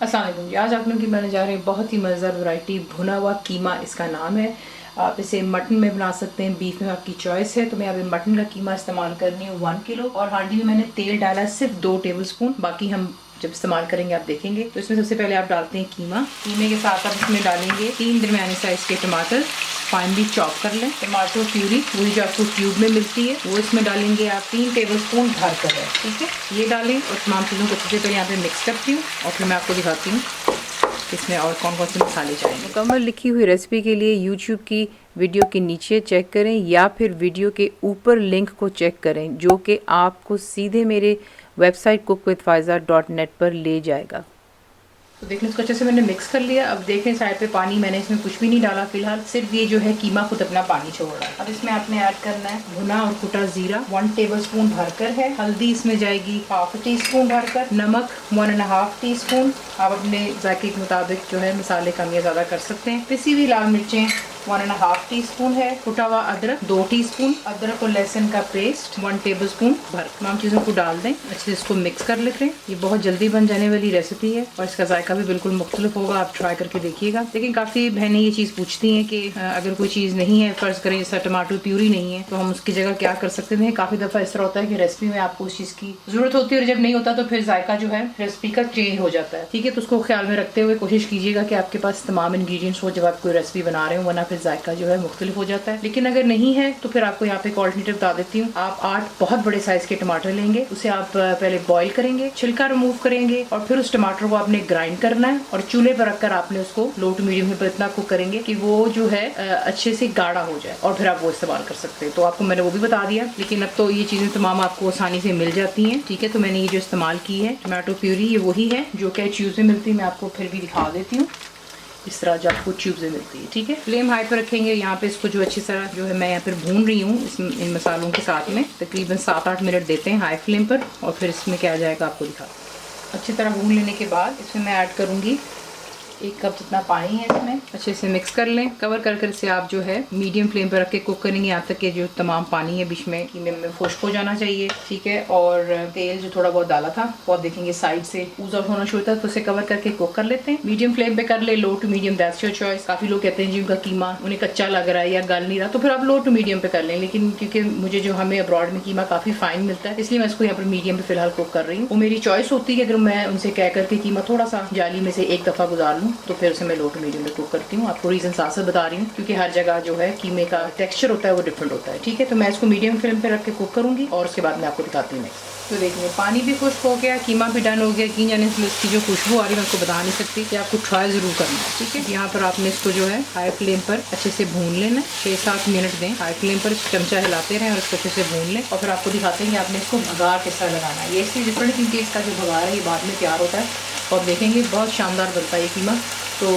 अस्सलाम वालेकुम जी। आज आप लोगों की बनाने जा रहे हैं बहुत ही मज़ेदार वैरायटी भुना हुआ कीमा, इसका नाम है। आप इसे मटन में बना सकते हैं, बीफ में आपकी चॉइस है। तो मैं अभी मटन का कीमा इस्तेमाल कर रही हूँ 1 किलो, और हांडी में मैंने तेल डाला सिर्फ 2 टेबल स्पून। बाकी हम जब इस्तेमाल करेंगे आप देखेंगे। तो इसमें सबसे पहले आप डालते हैं कीमा। कीमे के साथ आप इसमें डालेंगे 3 दरमियाने साइज के टमाटर, फाइनली चॉप कर लें। टमाटो प्यूरी वही जो आपको ट्यूब में मिलती है वो इसमें डालेंगे आप 3 टेबल स्पून भर कर है, ठीक है। ये डालें और तमाम चीज़ों को अच्छे से पहले यहाँ पे मिक्स करती हूँ और फिर मैं आपको दिखाती हूँ इसमें और कौन कौन से मसाले चाहिए। मुकम्मल लिखी हुई रेसिपी के लिए यूट्यूब की वीडियो के नीचे चेक करें या फिर वीडियो के ऊपर लिंक को चेक करें, जो कि आपको सीधे मेरे वेबसाइट cookWithFaiza.net पर ले जाएगा। तो देख लें, इसको अच्छे से मैंने मिक्स कर लिया। अब देख लें साइड पे पानी मैंने इसमें कुछ भी नहीं डाला फिलहाल, सिर्फ ये जो है कीमा खुद अपना पानी छोड़ रहा है। अब इसमें आपने ऐड करना है भुना और कुटा जीरा 1 टेबल स्पून भरकर है। हल्दी इसमें जाएगी 1/2 टीस्पून भरकर। नमक 1.5 टीस्पून। आप अपने जायके के मुताबिक जो है मसाले कम या ज़्यादा कर सकते हैं। पिसी हुई लाल मिर्चें 1.5 टीस्पून है। कुटा हुआ अदरक 2 टीस्पून। अदरक और लहसुन का पेस्ट 1 टेबल स्पून भर। तमाम चीज़ों को डाल दें, अच्छे से इसको मिक्स कर लेते हैं। ये बहुत जल्दी बन जाने वाली रेसिपी है और इसका जायका भी बिल्कुल मुख्तलिफ होगा, आप ट्राई करके देखिएगा। लेकिन काफ़ी बहनें ये चीज़ पूछती हैं कि अगर कोई चीज़ नहीं है, फ़र्ज़ करें जैसा टमाटो प्यूरी नहीं है, तो हम उसकी जगह क्या कर सकते हैं। काफ़ी दफ़ा इस तरह होता है कि रेसिपी में आपको उस चीज़ की ज़रूरत होती है और जब नहीं होता तो फिर जायका जो है रेसिपी का चेंज हो जाता है, ठीक है। तो उसको ख्याल में रखते हुए कोशिश कीजिएगा कि आपके पास तमाम इंग्रेडिएंट्स हो जब आप कोई रेसिपी बना रहे हो, वरना फिर जायका जो है मुख्तलिफ हो जाता है। लेकिन अगर नहीं है तो फिर आपको यहाँ पे एक ऑल्टरनेटिव बता देती हूँ। आप 8 बहुत बड़े साइज के टमाटर लेंगे, उसे आप पहले बॉईल करेंगे, छिलका रिमूव करेंगे और फिर उस टमाटर को आपने ग्राइंड करना है और चूल्हे पर रखकर आपने उसको लो टू मीडियम पर इतना कुक करेंगे कि वो जो है अच्छे से गाढ़ा हो जाए और फिर आप वो इस्तेमाल कर सकते हैं। तो आपको मैंने वो भी बता दिया, लेकिन अब तो ये चीज़ें तमाम आपको आसानी से मिल जाती हैं, ठीक है। तो मैंने ये जो इस्तेमाल की है टमाटो प्यूरी, ये वही है जो कि ट्यूब में मिलती है। मैं आपको फिर भी दिखा देती हूँ इस तरह जो आपको ट्यूब से मिलती है, ठीक है। फ्लेम हाई पर रखेंगे। यहाँ पे इसको जो अच्छी तरह जो है मैं यहाँ पर भून रही हूँ इन मसालों के साथ में तकरीबन 7-8 मिनट देते हैं हाई फ्लेम पर, और फिर इसमें क्या आ जाएगा आपको दिखा। अच्छी तरह भून लेने के बाद इसमें मैं ऐड करूँगी 1 कप जितना पानी है। इसमें अच्छे से मिक्स कर लें। कवर कर इसे आप जो है मीडियम फ्लेम पर रख के कुक करेंगे यहाँ तक कि जो तमाम पानी है बीच में कीमे में खुश्क हो जाना चाहिए, ठीक है। और तेल जो थोड़ा बहुत डाला था वो आप देखेंगे साइड से ऊज आउट होना शुरू होता है, तो उसे कवर करके कुक कर लेते हैं। मीडियम फ्लेम पे कर ले, low to medium, that's your choice. काफी लोग कहते हैं जी उनका कीमा उन्हें कच्चा लग रहा है या गल नहीं रहा, तो फिर आप लो टू मीडियम पे कर लें। लेकिन क्योंकि मुझे जो हमें अब्रॉड में कीमा काफी फाइन मिलता है, इसलिए मैं इसको यहाँ पर मीडियम पे फिलहाल कुक कर रही हूँ। वो मेरी चॉइस होती है, अगर मैं उनसे कह करके कीमा थोड़ा सा जाली में से एक दफा गुजार लूँ तो फिर उसे मैं लो मीडियम में कुक करती हूँ। आपको रीजन साथ से बता रही हूँ क्योंकि हर जगह जो है कीमे का टेक्सचर होता है वो डिफरेंट होता है, ठीक है। तो मैं इसको मीडियम फ्लेम पे रख के कुक करूंगी और उसके बाद मैं आपको दिखाती हूँ। तो देखिए पानी भी खुश्क हो गया, कीमा भी डन हो गया। की जाने से इसकी जो खुशबू आ रही है मैं आपको बता नहीं सकती, कि आपको ट्राई जरूर करना है, ठीक है। यहाँ पर आपने इसको जो है हाई फ्लेम पर अच्छे से भून लेना, 6-7 मिनट दें हाई फ्लेम पर, चमचा हिलाते रहें और इसको अच्छे से भून लें। और फिर आपको दिखाते हैं कि आपने इसको भगार किस तरह लगाना है। ये इसलिए डिफरेंट क्योंकि इसका जो भगार है ये बाद में तैयार होता है और देखेंगे बहुत शानदार बनता है ये कीमा। तो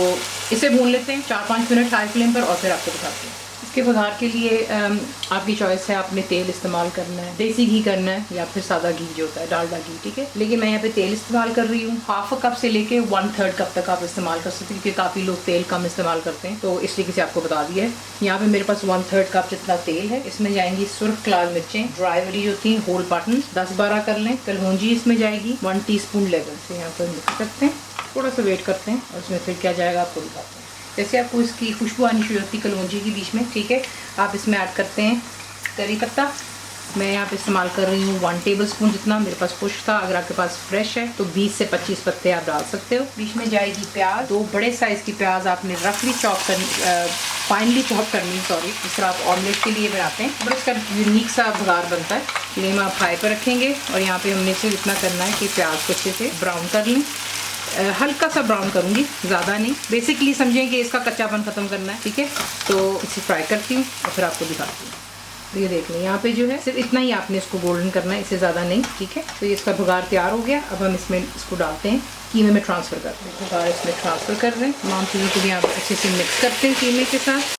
इसे भून लेते हैं 4-5 मिनट हाई फ्लेम पर और फिर आपको दिखाते हैं। इसके बघार के लिए आपकी चॉइस है, आपने तेल इस्तेमाल करना है, देसी घी करना है या फिर सादा घी जो होता है डालडा घी, ठीक है। लेकिन मैं यहाँ पे तेल इस्तेमाल कर रही हूँ। 1/2 कप से लेके 1/3 कप तक आप इस्तेमाल कर सकते हैं क्योंकि काफ़ी लोग तेल कम इस्तेमाल करते हैं, तो इस तरीके से आपको बता दिया है। यहाँ पे मेरे पास 1/3 कप जितना तेल है। इसमें जाएंगी सुर्ख लाल मिर्चें ड्राई वाली होती हैं, होल बटन 10-12 कर लें। कलौंजी इसमें जाएगी 1 टीस्पून लेवल से। यहाँ पर मिक्स करते हैं, थोड़ा सा वेट करते हैं और इसमें फिर क्या जाएगा आपको दिखाते हैं। जैसे आपको इसकी खुशबू आनी शुरू होती है कलौंजी के बीच में, ठीक है। आप इसमें ऐड करते हैं करी पत्ता। मैं यहाँ पे इस्तेमाल कर रही हूँ 1 टेबल स्पून जितना, मेरे पास खुश्क था। अगर आपके पास फ्रेश है तो 20 से 25 पत्ते आप डाल सकते हो। बीच में जाएगी प्याज, 2 बड़े साइज की प्याज आपने रफली चॉप करनी, फाइनली चॉप करनी, सॉरी, जिस तरह आप ऑमलेट के लिए बनाते हैं, बट इसका यूनिक सा भगार बनता है। फ्लेम आप हाई पर रखेंगे और यहाँ पे हमने से इतना करना है कि प्याज को अच्छे से ब्राउन कर लें। हल्का सा ब्राउन करूंगी, ज़्यादा नहीं। बेसिकली समझें कि इसका कच्चापन ख़त्म करना है, ठीक है। तो इसे फ्राई करती हूँ और फिर आपको दिखाती हूँ। तो ये देख लें यहाँ पे जो है सिर्फ इतना ही आपने इसको गोल्डन करना है, इससे ज़्यादा नहीं, ठीक है। तो ये इसका भुगार तैयार हो गया। अब हम इसमें इसको डालते हैं, कीमे में ट्रांसफ़र करते हैं। भुगार इसमें ट्रांसफ़र कर रहे हैं, तमाम चीज़ों को भी आप अच्छे से मिक्स करते हैं कीमे के साथ।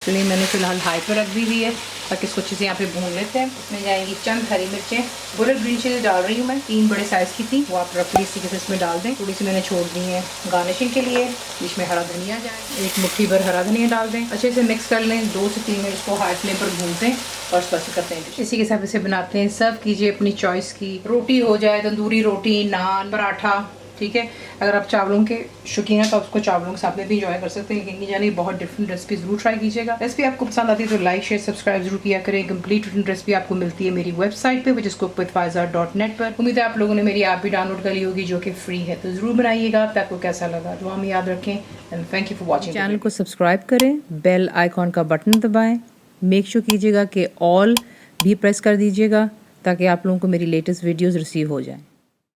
फ्लेम मैंने फ़िलहाल हाई पर रख दी हुई है। ताकि इसको अच्छे से यहाँ पे भून लेते हैं। इसमें जाएंगी चंद हरी मिर्चें, बुलेट ग्रीन चिली डाल रही हूँ मैं, 3 बड़े साइज़ की थी, वो आप रफली इसी के इसमें डाल दें। थोड़ी सी मैंने छोड़ दी है गार्निशिंग के लिए, इसमें हरा धनिया जाए, 1 मुट्ठी भर हरा धनिया डाल दें, अच्छे से मिक्स कर लें। 2 से 3 मिनट इसको हाई फ्लेम पर भूनते हैं और स्पाइसी करते हैं। इसी के साथ इसे बनाते हैं, सर्व कीजिए अपनी चॉइस की। रोटी हो जाए, तंदूरी रोटी, नान, पराठा, ठीक है। अगर आप चावलों के शौकीन हैं तो आप उसको चावलों के साथ में भी इंजॉय कर सकते हैं, लेकिन यानी बहुत डिफरेंट रेसिपी जरूर ट्राई कीजिएगा। रेसिपी आपको पसंद आती है तो लाइक शेयर सब्सक्राइब जरूर किया करें। कंप्लीट रिटन रेसिपी आपको मिलती है मेरी वेबसाइट पे which is cookWithFaiza.net पर। उम्मीद है आप लोगों ने मेरी ऐप भी डाउनलोड कर ली होगी जो कि फ्री है, तो जरूर बनाइएगा। आपको कैसा लगा दुआ में याद रखें and thank you for watching. Channel को सब्सक्राइब करें, बेल आइकॉन का बटन दबाएं, मेक श्योर कीजिएगा कि ऑल भी प्रेस कर दीजिएगा ताकि आप लोगों को मेरी लेटेस्ट वीडियोज़ रिसीव हो जाएँ।